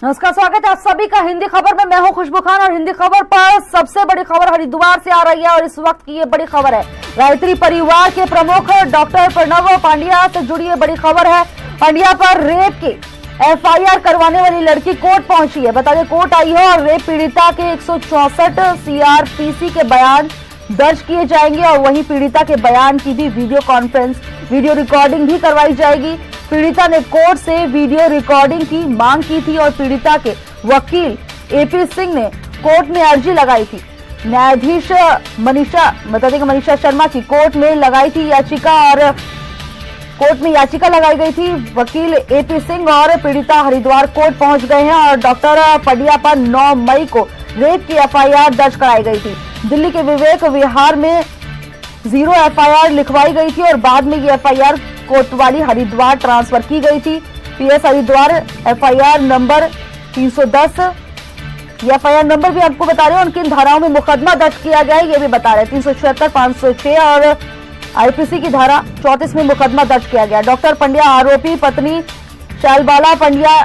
नमस्कार, स्वागत है आप सभी का हिंदी खबर में। मैं हूं खुशबू खान और हिंदी खबर पर सबसे बड़ी खबर हरिद्वार से आ रही है और इस वक्त की ये बड़ी खबर है गायत्री परिवार के प्रमुख डॉक्टर प्रणव पांड्या से जुड़ी ये बड़ी खबर है। पांड्या पर रेप के एफआईआर करवाने वाली लड़की कोर्ट पहुंची है। बता दें कोर्ट आई है और रेप पीड़िता के 164 सीआरपीसी के बयान दर्ज किए जाएंगे और वहीं पीड़िता के बयान की भी वीडियो रिकॉर्डिंग भी करवाई जाएगी। पीड़िता ने कोर्ट से वीडियो रिकॉर्डिंग की मांग की थी और पीड़िता के वकील एपी सिंह ने कोर्ट में अर्जी लगाई थी। न्यायाधीश मनीषा शर्मा की कोर्ट में लगाई थी याचिका और कोर्ट में याचिका लगाई गई थी। वकील एपी सिंह और पीड़िता हरिद्वार कोर्ट पहुंच गए हैं और डॉक्टर पांड्या पर 9 मई को रेप की एफआईआर दर्ज कराई गई थी। दिल्ली के विवेक विहार में 0 एफआईआर लिखवाई गई थी और बाद में ये एफआईआर कोतवाली हरिद्वार ट्रांसफर की गई थी। पीएस हरिद्वार एफआईआर नंबर 310, ये एफआईआर नंबर भी आपको बता रहे हैं। उनकी धाराओं में मुकदमा दर्ज किया गया है ये भी बता रहे हैं। 376, 506 और आईपीसी की धारा 34 में मुकदमा दर्ज किया गया। डॉक्टर पांड्या आरोपी, पत्नी शैलबाला पांड्या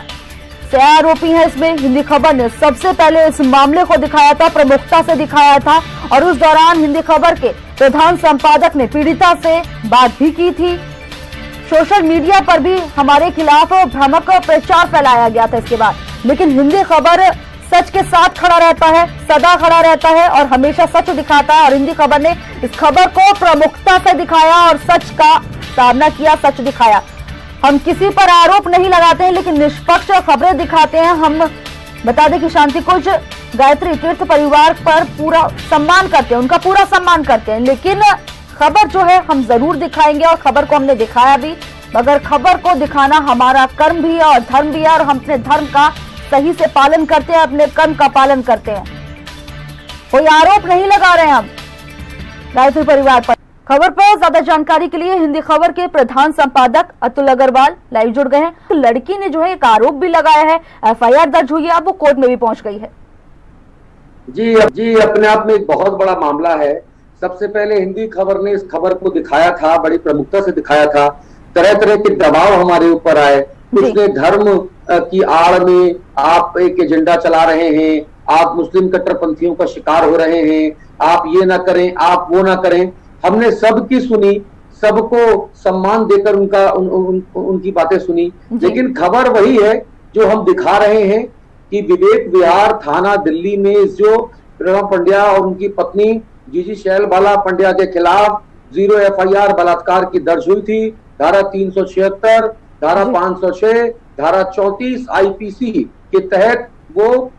से आरोपी है। इसमें हिंदी खबर ने सबसे पहले इस मामले को दिखाया था, प्रमुखता से दिखाया था और उस दौरान हिंदी खबर के प्रधान संपादक ने पीड़िता से बात भी की थी। सोशल मीडिया पर भी हमारे खिलाफ भ्रामक प्रचार फैलाया गया था इसके बाद, लेकिन हिंदी खबर सच के साथ खड़ा रहता है, सदा खड़ा रहता है और हमेशा सच दिखाता है। और हिंदी खबर ने इस खबर को प्रमुखता से दिखाया और सच का सामना किया, सच दिखाया। हम किसी पर आरोप नहीं लगाते हैं लेकिन निष्पक्ष खबरें दिखाते हैं। हम बता दें कि शांति कुंज गायत्री तीर्थ परिवार पर पूरा सम्मान करते हैं, उनका पूरा सम्मान करते हैं, लेकिन खबर जो है हम जरूर दिखाएंगे और खबर को हमने दिखाया भी। मगर खबर को दिखाना हमारा कर्म भी है और धर्म भी है और हम अपने धर्म का सही से पालन करते हैं, अपने कर्म का पालन करते हैं। कोई आरोप नहीं लगा रहे हैं हम गायत्री परिवार पर। खबर पर ज्यादा जानकारी के लिए हिंदी खबर के प्रधान संपादक अतुल अग्रवाल लाइव जुड़ गए हैं। तो लड़की ने जो है एक आरोप भी लगाया है, एफआईआर दर्ज हुई है, अब वो कोर्ट में भी पहुंच गई है। जी, अपने आप में एक बहुत बड़ा मामला है। सबसे पहले हिंदी खबर ने इस खबर को दिखाया था, बड़ी प्रमुखता से दिखाया था। तरह तरह के दबाव हमारे ऊपर आए। उसने धर्म की आड़ में आप एक एजेंडा चला रहे हैं, आप मुस्लिम कट्टरपंथियों का शिकार हो रहे हैं, आप ये ना करें, आप वो ना करें। हमने सबकी सुनी, सबको सम्मान देकर उनकी बातें सुनी, लेकिन खबर वही है जो हम दिखा रहे हैं कि विवेक विहार थाना दिल्ली में जो प्रणव पांड्या और उनकी पत्नी जीजी शैलबाला पांड्या के खिलाफ 0 एफआईआर बलात्कार की दर्ज हुई थी। धारा 376, धारा 506, धारा 34 आईपीसी के तहत वो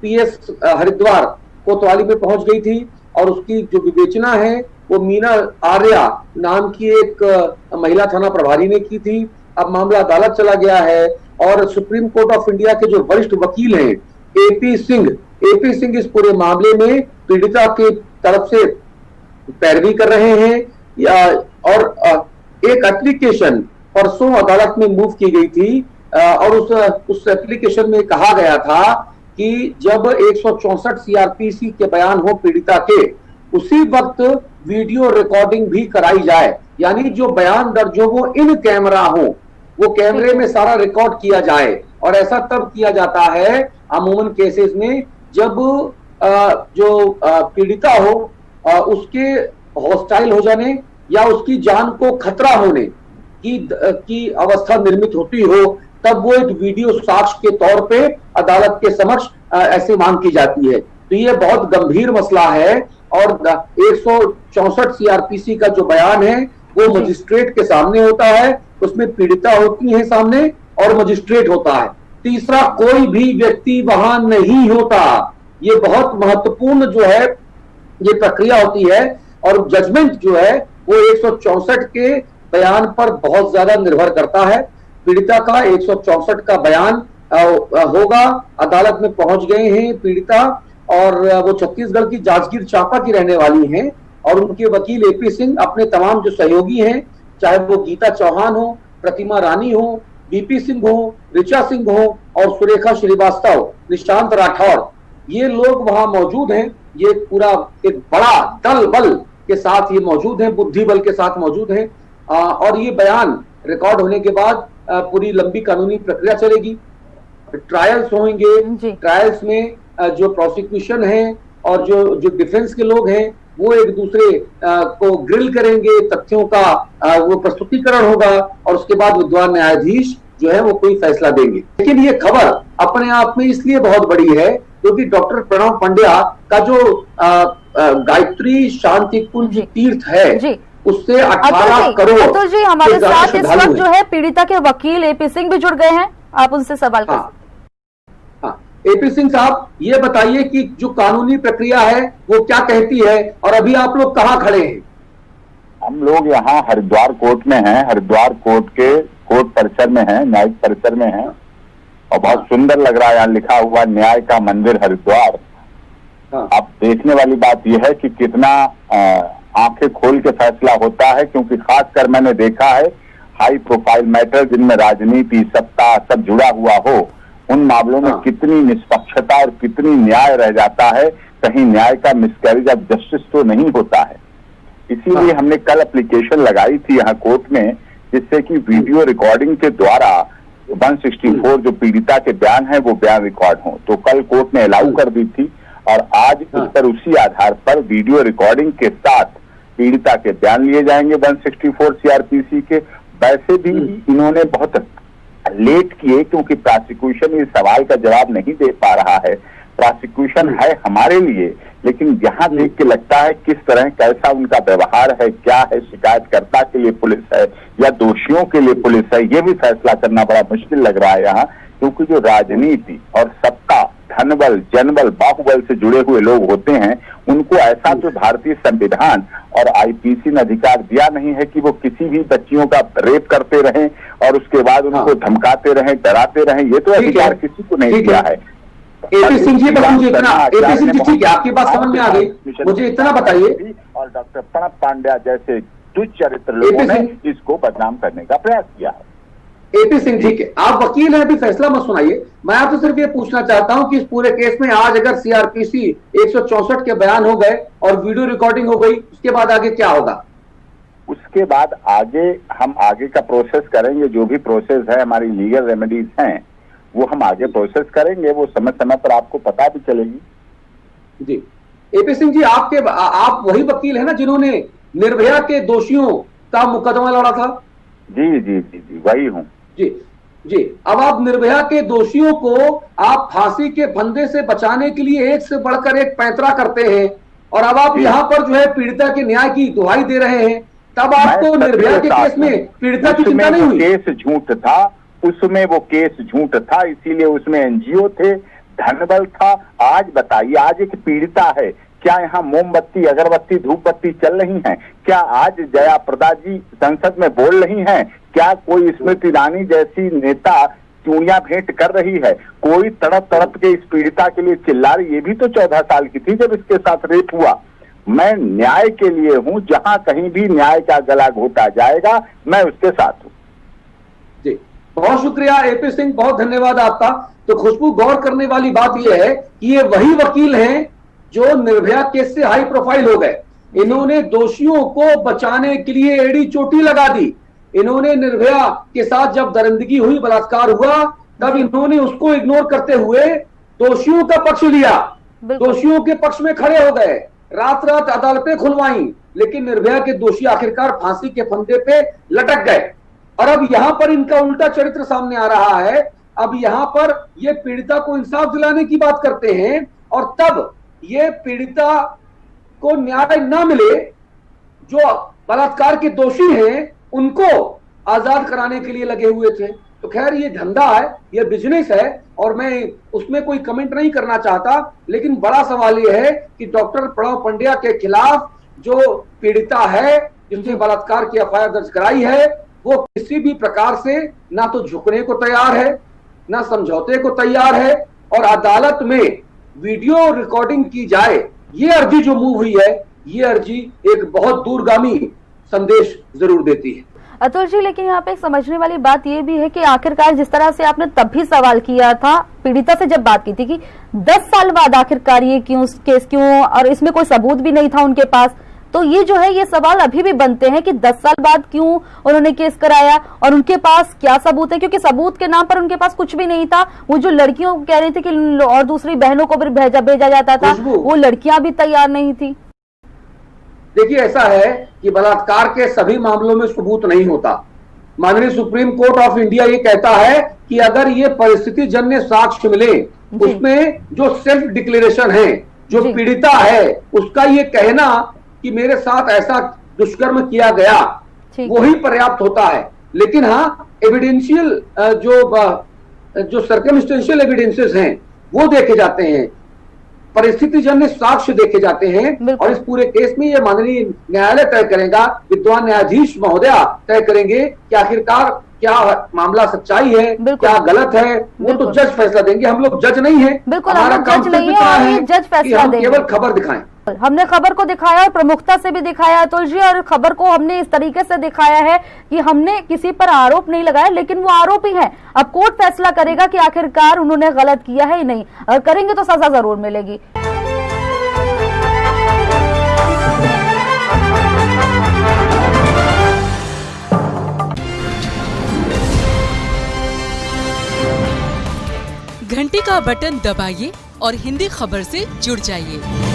पीएस हरिद्वार कोतवाली में पहुंच गई थी और उसकी जो विवेचना है वो मीना आर्या नाम की एक महिला थाना प्रभारी ने की थी। अब मामला अदालत चला गया है और सुप्रीम कोर्ट ऑफ इंडिया के जो वरिष्ठ वकील हैं एपी सिंह इस पूरे मामले में पीड़िता की तरफ से पैरवी कर रहे हैं। और एक एप्लीकेशन परसों अदालत में मूव की गई थी और उस एप्लीकेशन में कहा गया था कि जब 164 सीआरपीसी के बयान हो पीड़िता के, उसी वक्त वीडियो रिकॉर्डिंग भी कराई जाए, यानी जो बयान दर्ज हो वो इन कैमरा हो, वो कैमरे में सारा रिकॉर्ड किया जाए। और ऐसा तब किया जाता है अमूमन केसेस में जब जो पीड़िता हो उसके हॉस्टाइल हो जाने या उसकी जान को खतरा होने की अवस्था निर्मित होती हो, तब वो एक वीडियो साक्ष्य के तौर पे अदालत के समक्ष ऐसी मांग की जाती है। तो ये बहुत गंभीर मसला है और 164 सीआरपीसी का जो बयान है वो मजिस्ट्रेट के सामने होता है, उसमें पीड़िता होती है सामने और मजिस्ट्रेट होता है, तीसरा कोई भी व्यक्ति वहां नहीं होता। ये बहुत महत्वपूर्ण जो है ये प्रक्रिया होती है और जजमेंट जो है वो 164 के बयान पर बहुत ज्यादा निर्भर करता है। पीड़िता का 164 का बयान होगा। अदालत में पहुंच गए हैं पीड़िता और वो छत्तीसगढ़ की जांजगीर चांपा की रहने वाली हैं और उनके वकील एपी सिंह अपने तमाम जो सहयोगी हैं, चाहे वो गीता चौहान हो, प्रतिमा रानी हो, बीपी सिंह हो, ऋचा सिंह हो और सुरेखा श्रीवास्तव, निशांत राठौर, ये लोग वहां मौजूद हैं। ये पूरा एक बड़ा दल बल के साथ ये मौजूद है, बुद्धि बल के साथ मौजूद है और ये बयान रिकॉर्ड होने के बाद पूरी लंबी कानूनी प्रक्रिया चलेगी ट्रायल्स होंगे, जी। ट्रायल्स में जो प्रोसिक्यूशन है और जो डिफेंस के लोग हैं वो एक दूसरे को ग्रिल करेंगे, तथ्यों का वो प्रस्तुतिकरण होगा और उसके बाद विद्वान न्यायाधीश जो है वो कोई फैसला देंगे। लेकिन ये खबर अपने आप में इसलिए बहुत बड़ी है क्योंकि डॉक्टर प्रणव पंड्या का जो गायत्री शांति कुंज तीर्थ है जी। उससे 18 करोड़। अतुल जी, हमारे साथ इस वक्त जो है पीड़िता के वकील एपी सिंह भी जुड़ गए हैं, आप उनसे सवाल कर सकते हैं। एपी सिंह साहब, ये बताइए कि जो कानूनी प्रक्रिया है वो क्या कहती है और अभी आप लोग कहाँ खड़े हैं? हम लोग यहाँ हरिद्वार कोर्ट में हैं, हरिद्वार कोर्ट के कोर्ट परिसर में हैं, न्यायिक परिसर में हैं और बहुत सुंदर लग रहा है, यहाँ लिखा हुआ न्याय का मंदिर हरिद्वार। अब देखने वाली बात यह है कि कितना आंखें खोल के फैसला होता है, क्योंकि खासकर मैंने देखा है हाई प्रोफाइल मैटर जिनमें राजनीति, सत्ता सब जुड़ा हुआ हो, उन मामलों में कितनी निष्पक्षता और कितनी न्याय रह जाता है, कहीं न्याय का मिसकैरेज ऑफ जस्टिस तो नहीं होता है। इसीलिए हमने कल एप्लीकेशन लगाई थी यहाँ कोर्ट में, जिससे कि वीडियो रिकॉर्डिंग के द्वारा 164 जो पीड़िता के बयान है वो बयान रिकॉर्ड हो। तो कल कोर्ट ने अलाउ कर दी थी और आज उस पर उसी आधार पर वीडियो रिकॉर्डिंग के साथ पीड़िता के बयान लिए जाएंगे 164 सीआरपीसी के। वैसे भी इन्होंने बहुत लेट किए क्योंकि प्रोसिक्यूशन इस सवाल का जवाब नहीं दे पा रहा है। प्रोसिक्यूशन है हमारे लिए, लेकिन यहाँ देख के लगता है किस तरह कैसा उनका व्यवहार है, क्या है, शिकायतकर्ता के लिए पुलिस है या दोषियों के लिए पुलिस है, ये भी फैसला करना बड़ा मुश्किल लग रहा है यहाँ। क्योंकि जो राजनीति और सत्ता, धनबल, जनबल, बाहुबल से जुड़े हुए लोग होते हैं, उनको ऐसा तो भारतीय संविधान और आईपीसी ने अधिकार दिया नहीं है कि वो किसी भी बच्चियों का रेप करते रहें और उसके बाद उनको धमकाते रहें, डराते रहें। ये तो अधिकार किसी को नहीं दिया है। एपी सिंह जी, बस मुझे इतना, एपी सिंह जी ठीक है, आपकी बात समझ में आ गई, मुझे इतना बताइए। और डॉक्टर प्रणव पांड्या जैसे दुष्चरित्र लोगों ने इसको बदनाम करने का प्रयास किया है। एपी सिंह ठीक है, आप वकील हैं, अभी फैसला मत सुनाइए। मैं आपसे सिर्फ ये पूछना चाहता हूं कि इस पूरे केस में आज अगर सीआरपीसी 164 के बयान हो गए और वीडियो रिकॉर्डिंग हो गई, उसके बाद आगे क्या होगा? उसके बाद हम आगे का प्रोसेस करेंगे। जो भी प्रोसेस है, हमारी लीगल रेमेडीज हैं, वो हम आगे प्रोसेस करेंगे, वो समय समय पर आपको पता भी चलेगी। जी एपी सिंह जी, आप वही वकील है ना जिन्होंने निर्भया के दोषियों का मुकदमा लड़ा था? जी जी जी जी, वही हूँ जी जी। अब आप निर्भया के दोषियों को आप फांसी के फंदे से बचाने के लिए एक से बढ़कर एक पैंतरा करते हैं और अब आप यहाँ पर जो है पीड़िता के न्याय की दुहाई दे रहे हैं। तब आपको निर्भया के केस में पीड़िता की चिंता नहीं हुई? केस झूठ था, उसमें वो केस झूठ था, इसीलिए उसमें एनजीओ थे, धनबल था। आज बताइए, आज एक पीड़िता है, क्या यहाँ मोमबत्ती, अगरबत्ती, धूपबत्ती चल रही हैं? क्या आज जया प्रदा जी संसद में बोल रही हैं? क्या कोई स्मृति ईरानी जैसी नेता चूड़ियां भेंट कर रही है? कोई तड़प तड़प के इस पीड़िता के लिए चिल्ला रही? ये भी तो 14 साल की थी जब इसके साथ रेप हुआ। मैं न्याय के लिए हूं, जहां कहीं भी न्याय का गला घोटा जाएगा मैं उसके साथ हूं। जी बहुत शुक्रिया एपी सिंह, बहुत धन्यवाद आपका। तो खुशबू, गौर करने वाली बात यह है कि ये वही वकील हैं जो निर्भया केस से हाई प्रोफाइल हो गए। इन्होंने दोषियों को बचाने के लिए एड़ी चोटी लगा दी। इन्होंने निर्भया के साथ जब दरिंदगी हुई, बलात्कार हुआ, तब इन्होंने उसको इग्नोर करते हुए दोषियों का पक्ष लिया, दोषियों के पक्ष में खड़े हो गए, रात रात अदालतें खुलवाई, लेकिन निर्भया के दोषी आखिरकार फांसी के फंदे पे लटक गए। और अब यहां पर इनका उल्टा चरित्र सामने आ रहा है। अब यहां पर ये पीड़िता को इंसाफ दिलाने की बात करते हैं और तब ये पीड़िता को न्याय न मिले, जो बलात्कार के दोषी हैं उनको आजाद कराने के लिए लगे हुए थे। तो खैर ये धंधा है, ये बिजनेस है और मैं उसमें कोई कमेंट नहीं करना चाहता। लेकिन बड़ा सवाल ये है कि डॉक्टर प्रणव पंड्या के खिलाफ जो पीड़िता है, जिसने बलात्कार की एफआईआर दर्ज कराई है, वो किसी भी प्रकार से ना तो झुकने को तैयार है, ना समझौते को तैयार है और अदालत में वीडियो रिकॉर्डिंग की जाए, ये अर्जी जो मूव हुई है, ये अर्जी एक बहुत दूरगामी संदेश जरूर देती है। अतुल जी, लेकिन यहाँ पे एक समझने वाली बात ये भी है कि आखिरकार जिस तरह से आपने तब भी सवाल किया था, पीड़िता से जब बात की थी कि 10 साल बाद आखिरकार ये केस क्यों, और इसमें कोई सबूत भी नहीं था उनके पास, तो ये जो है ये सवाल अभी भी बनते हैं कि 10 साल बाद क्यों उन्होंने केस कराया और उनके पास क्या सबूत है, क्योंकि सबूत के नाम पर उनके पास कुछ भी नहीं था। वो जो लड़कियों को कह रही थी कि और दूसरी बहनों को भी भेजा जाता था, वो लड़कियां भी तैयार नहीं थी। देखिए ऐसा है कि बलात्कार के सभी मामलों में सबूत नहीं होता। माननीय सुप्रीम कोर्ट ऑफ इंडिया ये कहता है कि अगर ये परिस्थिति जन्य साक्ष्य मिले, उसमें जो सेल्फ डिक्लेरेशन है, जो पीड़िता है उसका ये कहना कि मेरे साथ ऐसा दुष्कर्म किया गया, वही पर्याप्त होता है। लेकिन हाँ, एविडेंशियल जो सर्कमस्टेंशियल एविडेंसेस हैं वो देखे जाते हैं, परिस्थिति जन्य साक्ष्य देखे जाते हैं, और इस पूरे केस में ये माननीय न्यायालय तय करेगा, विद्वान न्यायाधीश महोदया तय करेंगे कि आखिरकार क्या मामला सच्चाई है, क्या गलत है, वो तो जज फैसला देंगे। हम लोग जज नहीं है, हमारा काम सिर्फ इतना है कि हम केवल खबर दिखाएं। हमने खबर को दिखाया और प्रमुखता से भी दिखाया अतुल जी, और खबर को हमने इस तरीके से दिखाया है कि हमने किसी पर आरोप नहीं लगाया, लेकिन वो आरोपी है। अब कोर्ट फैसला करेगा कि आखिरकार उन्होंने गलत किया है या नहीं, और करेंगे तो सजा जरूर मिलेगी। घंटी का बटन दबाइए और हिंदी खबर से जुड़ जाइए।